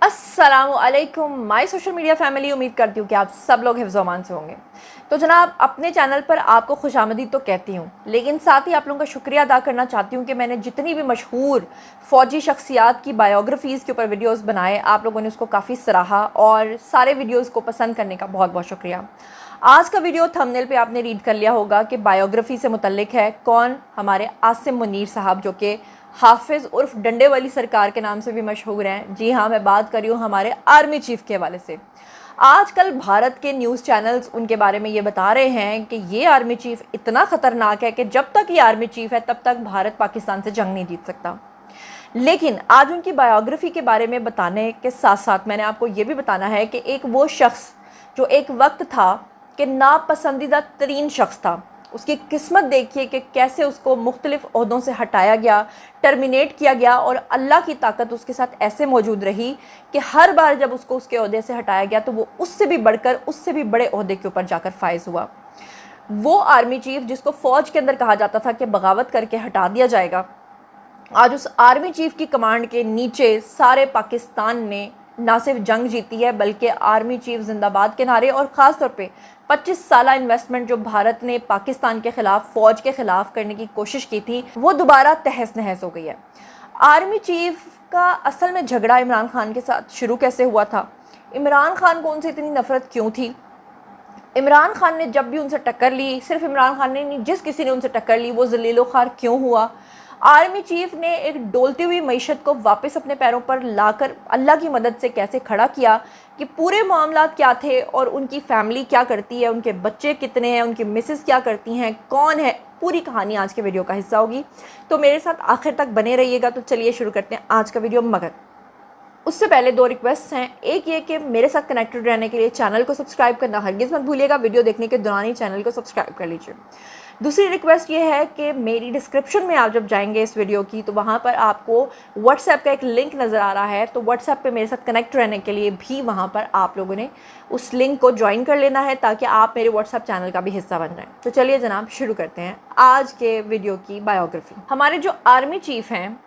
अस्सलाम वालेकुम my social media family. उम्मीद करती हूँ कि आप सब लोग हिफ्ज़ अमान से होंगे। तो जनाब, अपने चैनल पर आपको खुशामदीद तो कहती हूँ, लेकिन साथ ही आप लोगों का शुक्रिया अदा करना चाहती हूँ कि मैंने जितनी भी मशहूर फ़ौजी शख्सियात की बायोग्राफ़ीज़ के ऊपर वीडियोस बनाए, आप लोगों ने उसको काफ़ी सराहा और सारे वीडियोस को पसंद करने का बहुत बहुत शुक्रिया। आज का वीडियो थंबनेल पे आपने रीड कर लिया होगा कि बायोग्राफ़ी से मुतल्लिक है। कौन? हमारे आसिम मुनीर साहब, जो कि हाफिज़ उर्फ डंडे वाली सरकार के नाम से भी मशहूर हैं। जी हाँ, मैं बात कर रही हूँ हमारे आर्मी चीफ़ के हवाले से। आजकल भारत के न्यूज़ चैनल्स उनके बारे में ये बता रहे हैं कि ये आर्मी चीफ़ इतना ख़तरनाक है कि जब तक ये आर्मी चीफ़ है तब तक भारत पाकिस्तान से जंग नहीं जीत सकता। लेकिन आज उनकी बायोग्राफ़ी के बारे में बताने के साथ साथ मैंने आपको ये भी बताना है कि एक वो शख्स जो एक वक्त था कि नापसंदीदा तरीन शख्स था, उसकी किस्मत देखिए कि कैसे उसको मुख्तलिफ़ ओहदों से हटाया गया, टर्मिनेट किया गया, और अल्लाह की ताकत उसके साथ ऐसे मौजूद रही कि हर बार जब उसको उसके ओहदे से हटाया गया तो वो उससे भी बढ़कर, उससे भी बड़े ओहदे के ऊपर जाकर फायज़ हुआ। वो आर्मी चीफ़ जिसको फ़ौज के अंदर कहा जाता था कि बगावत करके हटा दिया जाएगा, आज उस आर्मी चीफ़ की कमांड के नीचे सारे पाकिस्तान ने ना सिर्फ जंग जीती है बल्कि आर्मी चीफ़ जिंदाबाद के नारे और ख़ास तौर पे 25 साल इन्वेस्टमेंट जो भारत ने पाकिस्तान के ख़िलाफ़ फ़ौज के ख़िलाफ़ करने की कोशिश की थी, वो दोबारा तहस नहस हो गई है। आर्मी चीफ़ का असल में झगड़ा इमरान खान के साथ शुरू कैसे हुआ था? इमरान खान को उनसे इतनी नफ़रत क्यों थी? इमरान खान ने जब भी उनसे टक्कर ली, सिर्फ इमरान खान ने नहीं, जिस किसी ने उनसे टक्कर ली वो ज़लीलो ख़ार क्यों हुआ? आर्मी चीफ़ ने एक डोलती हुई मईशत को वापस अपने पैरों पर लाकर अल्लाह की मदद से कैसे खड़ा किया, कि पूरे मामलात क्या थे और उनकी फ़ैमिली क्या करती है, उनके बच्चे कितने हैं, उनकी मिसेस क्या करती हैं, कौन है, पूरी कहानी आज के वीडियो का हिस्सा होगी। तो मेरे साथ आखिर तक बने रहिएगा। तो चलिए शुरू करते हैं आज का वीडियो। मगर उससे पहले दो रिक्वेस्ट हैं। एक ये कि मेरे साथ कनेक्टेड रहने के लिए चैनल को सब्सक्राइब करना हरगिज़ मत भूलिएगा। वीडियो देखने के दौरान ही चैनल को सब्सक्राइब कर लीजिए। दूसरी रिक्वेस्ट ये है कि मेरी डिस्क्रिप्शन में आप जब जाएंगे इस वीडियो की, तो वहाँ पर आपको व्हाट्सएप का एक लिंक नज़र आ रहा है। तो व्हाट्सएप पे मेरे साथ कनेक्ट रहने के लिए भी वहाँ पर आप लोगों ने उस लिंक को ज्वाइन कर लेना है, ताकि आप मेरे व्हाट्सएप चैनल का भी हिस्सा बन जाएँ। तो चलिए जनाब, शुरू करते हैं आज के वीडियो की बायोग्राफी। हमारे जो आर्मी चीफ़ हैं,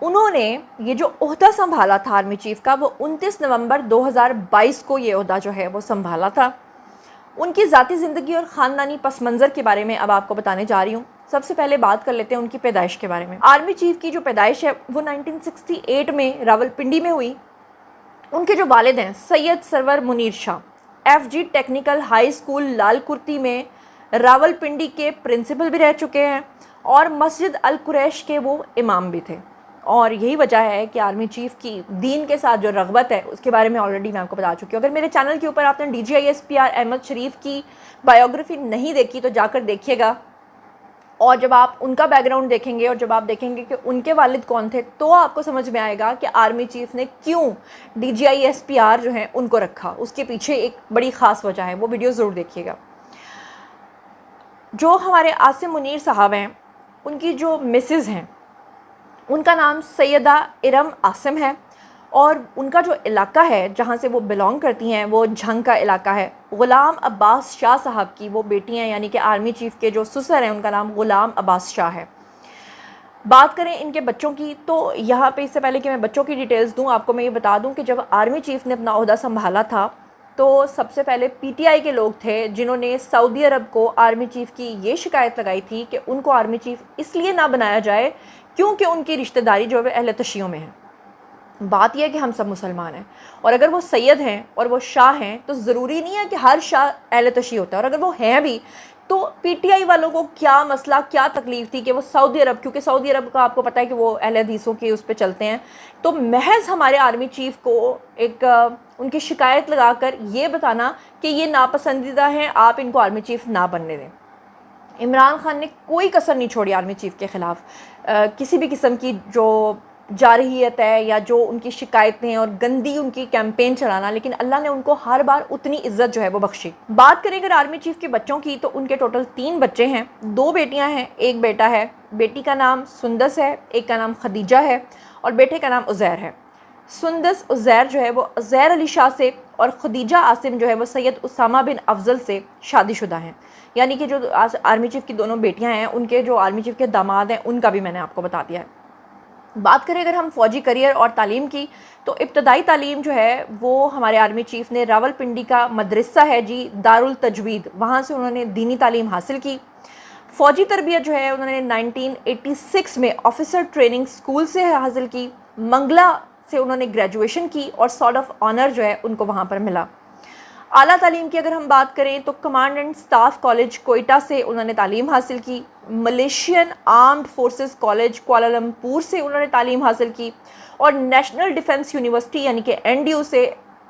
उन्होंने ये जो ओहदा संभाला था आर्मी चीफ़ का, वो 29 नवंबर 2022 को ये ओहदा जो है वो संभाला था। उनकी ज़ाती ज़िंदगी और ख़ानदानी पस मंज़र के बारे में अब आपको बताने जा रही हूँ। सबसे पहले बात कर लेते हैं उनकी पैदाइश के बारे में। आर्मी चीफ़ की जो पैदाइश है वो 1968 में रावलपिंडी में हुई। उनके जो वालिद हैं Syed Sarwar Munir Shah, FG technical high school Lalkurti में रावलपिंडी के प्रिंसिपल भी रह चुके हैं और मस्जिद अल कुरैश के वो इमाम भी थे। और यही वजह है कि आर्मी चीफ़ की दीन के साथ जो रग़बत है उसके बारे में ऑलरेडी मैं आपको बता चुकी हूँ। अगर मेरे चैनल के ऊपर आपने DGISPR अहमद शरीफ की बायोग्राफ़ी नहीं देखी तो जाकर देखिएगा, और जब आप उनका बैकग्राउंड देखेंगे और जब आप देखेंगे कि उनके वालिद कौन थे, तो आपको समझ में आएगा कि आर्मी चीफ़ ने क्यों DGISPR जो है उनको रखा। उसके पीछे एक बड़ी ख़ास वजह है, वो वीडियो ज़रूर देखिएगा। जो हमारे आसिम मुनीर साहब हैं, उनकी जो मिसेस हैं उनका नाम सैयदा इरम आसिम है, और उनका जो इलाका है जहाँ से वो बिलोंग करती हैं वो झंग का इलाका है। ग़ुलाम अब्बास शाह साहब की वो बेटी हैं, यानी कि आर्मी चीफ़ के जो ससुर हैं उनका नाम ग़ुलाम अब्बास शाह है। बात करें इनके बच्चों की, तो यहाँ पे इससे पहले कि मैं बच्चों की डिटेल्स दूँ, आपको मैं ये बता दूँ कि जब आर्मी चीफ़ ने अपना ओहदा संभाला था तो सबसे पहले PTI के लोग थे जिन्होंने सऊदी अरब को आर्मी चीफ़ की ये शिकायत लगाई थी कि उनको आर्मी चीफ़ इसलिए ना बनाया जाए क्योंकि उनकी रिश्तेदारी जो है अहले तशियों में है। बात यह है कि हम सब मुसलमान हैं, और अगर वो सैयद हैं और वो शाह हैं तो ज़रूरी नहीं है कि हर शाह अहले तशी होता है। और अगर वो हैं भी तो PTI वालों को क्या मसला, क्या तकलीफ़ थी कि वो सऊदी अरब, क्योंकि सऊदी अरब का आपको पता है कि वो अहले हदीसों के उस पर चलते हैं, तो महज हमारे आर्मी चीफ़ को एक उनकी शिकायत लगाकर ये बताना कि ये नापसंदीदा हैं, आप इनको आर्मी चीफ़ ना बनने दें। इमरान खान ने कोई कसर नहीं छोड़ी आर्मी चीफ़ के ख़िलाफ़ किसी भी किस्म की जो जारहियत है या जो उनकी शिकायतें और गंदी उनकी कैंपेन चलाना, लेकिन अल्लाह ने उनको हर बार उतनी इज्जत जो है वो बख्शी। बात करें अगर आर्मी चीफ़ के बच्चों की, तो उनके टोटल 3 बच्चे हैं, 2 बेटियां हैं, 1 बेटा है। बेटी का नाम सुंदस है, एक का नाम खदीजा है, और बेटे का नाम उज़ैर है। सुंदस उज़ैर जो है वो उज़ैर अली शाह से, और खदीजा आसिम जो है वो सैयद उसामा बिन अफजल से शादीशुदा हैं। यानी कि जो आर्मी चीफ़ की दोनों बेटियां हैं, उनके जो आर्मी चीफ़ के दामाद हैं उनका भी मैंने आपको बता दिया है। बात करें अगर हम फ़ौजी करियर और तालीम की, तो इब्तदाई तालीम जो है वो हमारे आर्मी चीफ़ ने रावलपिंडी का मदरसा है जी दारुल तजवीद, वहाँ से उन्होंने दीनी तालीम हासिल की। फ़ौजी तरबियत जो है उन्होंने 1986 में ऑफिसर ट्रेनिंग स्कूल से हासिल की। मंगला से उन्होंने ग्रेजुएशन की और सॉर्ड ऑफ ऑनर जो है उनको वहाँ पर मिला। आला तालीम की अगर हम बात करें तो command and staff college Quetta से उन्होंने तालीम हासिल की। Malaysian armed forces college Kuala Lumpur से उन्होंने तालीम हासिल की और नेशनल डिफेंस यूनिवर्सिटी यानी कि NDU से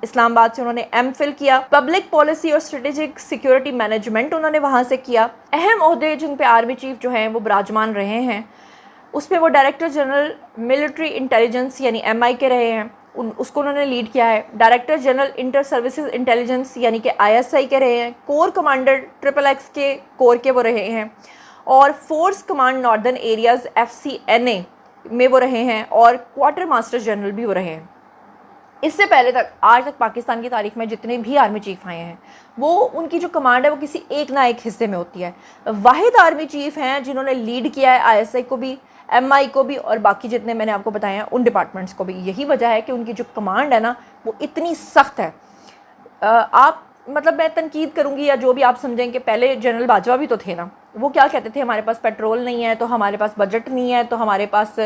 इस्लामाबाद से उन्होंने MPhil किया। पब्लिक पॉलिसी और स्ट्रेटेजिक सिक्योरिटी मैनेजमेंट उन्होंने वहाँ से किया। अहम ओहदे जिन पे आर्मी चीफ जो हैं वो विराजमान रहे हैं, उसमें वो डायरेक्टर जनरल मिलिट्री इंटेलिजेंस यानी MI के रहे हैं, उसको उन्होंने लीड किया है। Director general inter services intelligence यानी कि ISI के रहे हैं। कोर कमांडर XXX के कोर के वो रहे हैं और force command northern areas FCNA में वो रहे हैं और क्वार्टर मास्टर जनरल भी वो रहे हैं। इससे पहले तक आज तक पाकिस्तान की तारीख में जितने भी आर्मी चीफ आए हैं वो उनकी जो कमांड है वो किसी एक ना एक हिस्से में होती है। वाहिद आर्मी चीफ हैं जिन्होंने लीड किया है ISI को भी, MI को भी और बाकी जितने मैंने आपको बताए हैं उन डिपार्टमेंट्स को भी। यही वजह है कि उनकी जो कमांड है ना वो इतनी सख्त है। आप मतलब मैं तनकीद करूँगी या जो भी आप समझें कि पहले जनरल बाजवा भी तो थे ना, वो क्या कहते थे, हमारे पास पेट्रोल नहीं है तो हमारे पास बजट नहीं है, तो हमारे पास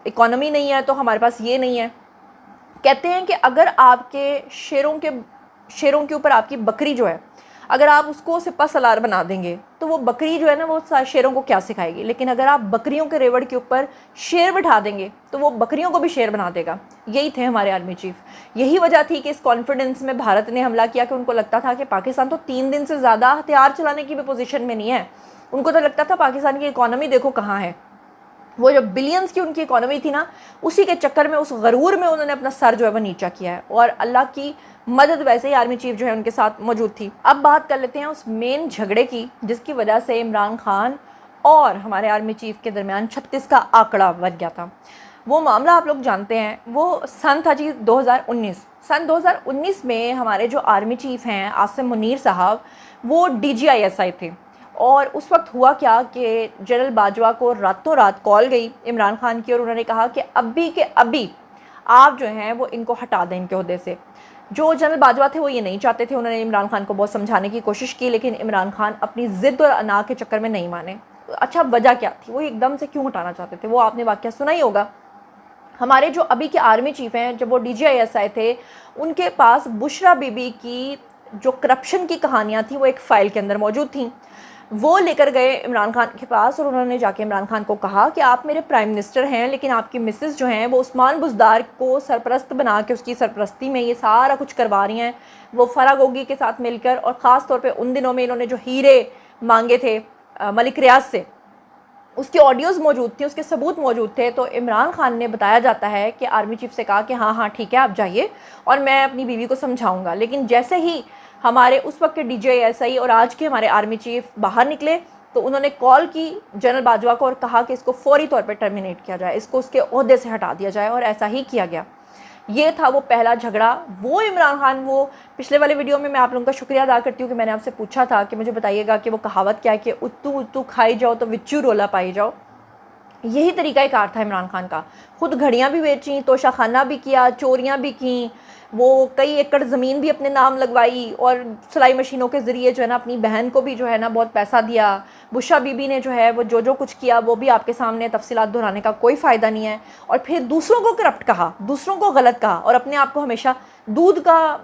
इकॉनमी नहीं है, तो हमारे पास ये नहीं है। कहते हैं कि अगर आपके शेरों के ऊपर आपकी बकरी जो है, अगर आप उसको सिपा सलार बना देंगे तो वो बकरी जो है ना वो शेरों को क्या सिखाएगी, लेकिन अगर आप बकरियों के रेवड़ के ऊपर शेर बिठा देंगे तो वो बकरियों को भी शेर बना देगा। यही थे हमारे आर्मी चीफ। यही वजह थी कि इस कॉन्फिडेंस में भारत ने हमला किया कि उनको लगता था कि पाकिस्तान तो 3 दिन से ज़्यादा हथियार चलाने की भी पोजीशन में नहीं है। उनको तो लगता था पाकिस्तान की इकॉनमी देखो कहाँ है। वो जो बिलियंस की उनकी इकॉनमी थी ना, उसी के चक्कर में, उस गरूर में उन्होंने अपना सर जो है वो नीचा किया है और अल्लाह की मदद वैसे ही आर्मी चीफ जो है उनके साथ मौजूद थी। अब बात कर लेते हैं उस मेन झगड़े की जिसकी वजह से इमरान खान और हमारे आर्मी चीफ के दरमियान 36 का आंकड़ा बन गया था। वो मामला आप लोग जानते हैं, वो सन था जी 2019। सन 2019 में हमारे जो आर्मी चीफ हैं आसिम मुनीर साहब, वो DGISI थे और उस वक्त हुआ क्या कि जनरल बाजवा को रातों रात कॉल गई इमरान खान की और उन्होंने कहा कि अभी के अभी आप जो हैं वो इनको हटा दें इनके ओहदे से। जो जनरल बाजवा थे वो ये नहीं चाहते थे, उन्होंने इमरान खान को बहुत समझाने की कोशिश की लेकिन इमरान खान अपनी ज़िद और अना के चक्कर में नहीं माने। अच्छा, वजह क्या थी, वो एकदम से क्यों हटाना चाहते थे, वो आपने वाक़या सुना ही होगा। हमारे जो अभी के आर्मी चीफ हैं, जब वो DGISI थे, उनके पास बुशरा बीबी की जो करप्शन की कहानियाँ थी वो एक फ़ाइल के अंदर मौजूद थी। वो लेकर गए इमरान खान के पास और उन्होंने जाके इमरान खान को कहा कि आप मेरे प्राइम मिनिस्टर हैं लेकिन आपकी मिसेस जो हैं वो उस्मान बुज़दार को सरपरस्त बना के उसकी सरपरस्ती में ये सारा कुछ करवा रही हैं, वो फराह गोगी के साथ मिलकर। और ख़ास तौर पे उन दिनों में इन्होंने जो हीरे मांगे थे मलिक रियाज से, उसकी ऑडियोज़ मौजूद थी, उसके सबूत मौजूद थे। तो इमरान खान ने बताया जाता है कि आर्मी चीफ से कहा कि हाँ हाँ ठीक है आप जाइए और मैं अपनी बीवी को समझाऊँगा। लेकिन जैसे ही हमारे उस वक्त के DGISI और आज के हमारे आर्मी चीफ बाहर निकले तो उन्होंने कॉल की जनरल बाजवा को और कहा कि इसको फौरी तौर पर टर्मिनेट किया जाए, इसको उसके ओहदे से हटा दिया जाए और ऐसा ही किया गया। ये था वो पहला झगड़ा। वो इमरान खान, वो पिछले वाले वीडियो में मैं आप लोगों का शुक्रिया अदा करती हूँ कि मैंने आपसे पूछा था कि मुझे बताइएगा कि वो कहावत क्या है कि उत्तू उत्तू खाई जाओ तो विच्चू रोला पाई जाओ। यही तरीका कार था इमरान खान का। खुद घड़ियाँ भी बेची, तोशाखाना भी किया, चोरियाँ भी की, वो कई एकड़ ज़मीन भी अपने नाम लगवाई और सिलाई मशीनों के ज़रिए जो है ना अपनी बहन को भी जो है ना बहुत पैसा दिया। बुशरा बीबी ने जो है वो जो कुछ किया वो भी आपके सामने, तफसीलात दोहराने का कोई फ़ायदा नहीं है। और फिर दूसरों को करप्ट कहा, दूसरों को गलत कहा और अपने आप को हमेशा दूध का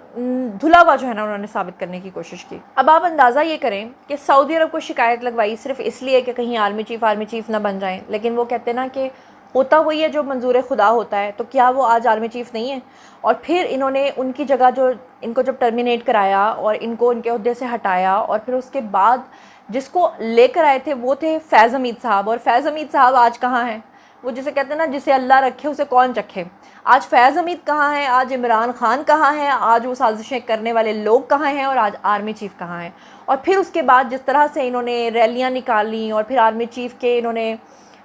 धुला हुआ जो है ना उन्होंने साबित करने की कोशिश की। अब आप अंदाज़ा ये करें कि सऊदी अरब को शिकायत लगवाई सिर्फ इसलिए कि कहीं आर्मी चीफ ना बन जाएं, लेकिन वो कहते ना कि होता वही है जो मंजूर खुदा होता है। तो क्या वो आज आर्मी चीफ नहीं है? और फिर इन्होंने उनकी जगह जो इनको जब टर्मिनेट कराया और इनको उनके ओहदे से हटाया और फिर उसके बाद जिसको लेकर आए थे वो थे फैज़ हमीद साहब। और फैज़ हमीद साहब आज कहाँ हैं? वो जिसे कहते हैं ना, जिसे अल्लाह रखे उसे कौन चखे। आज फैज़ हमीद कहाँ हैं? आज इमरान खान कहाँ हैं? आज वो साजिशें करने वाले लोग कहाँ हैं? और आज आर्मी चीफ कहाँ हैं? और फिर उसके बाद जिस तरह से इन्होंने रैलियाँ निकाली और फिर आर्मी चीफ के इन्होंने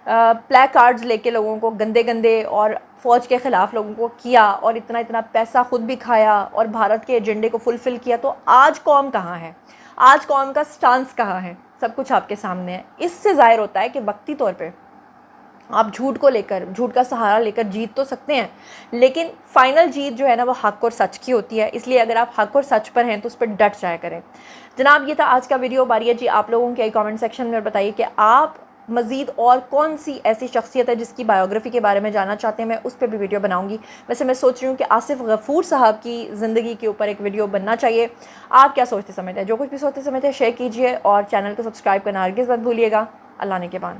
प्लेक कार्ड्स लेके लोगों को गंदे गंदे और फ़ौज के ख़िलाफ़ लोगों को किया और इतना इतना पैसा ख़ुद भी खाया और भारत के एजेंडे को फुलफ़िल किया, तो आज कौम कहाँ है? आज कौम का स्टांस कहाँ है? सब कुछ आपके सामने है। इससे ज़ाहिर होता है कि वक्ती तौर पे آپ جھوٹ کو لے کر، جھوٹ کا سہارا لے کر جیت تو سکتے ہیں، لیکن فائنل جیت جو ہے نا وہ حق اور سچ کی ہوتی ہے. اس لیے اگر آپ حق اور سچ پر ہیں تو اس پر ڈٹ جایا کریں. جناب یہ تھا آج کا ویڈیو. باری ہے جی آپ لوگوں کے کامنٹ سیکشن میں بتائیے کہ آپ مزید اور کون سی ایسی شخصیت ہے جس کی بایوگرافی کے بارے میں جاننا چاہتے ہیں. میں اس پہ بھی ویڈیو بناؤں گی. ویسے میں سوچ رہی ہوں کہ آصف غفور صاحب کی زندگی کے اوپر ایک ویڈیو بننا چاہیے. آپ کیا سوچتے سمجھتے ہیں؟ جو کچھ بھی سوچتے سمجھتے ہیں شیئر کیجئے، اور چینل کو سبسکرائب کرنا ہرگز مت بھولیے گا. اللہ نے کے بان.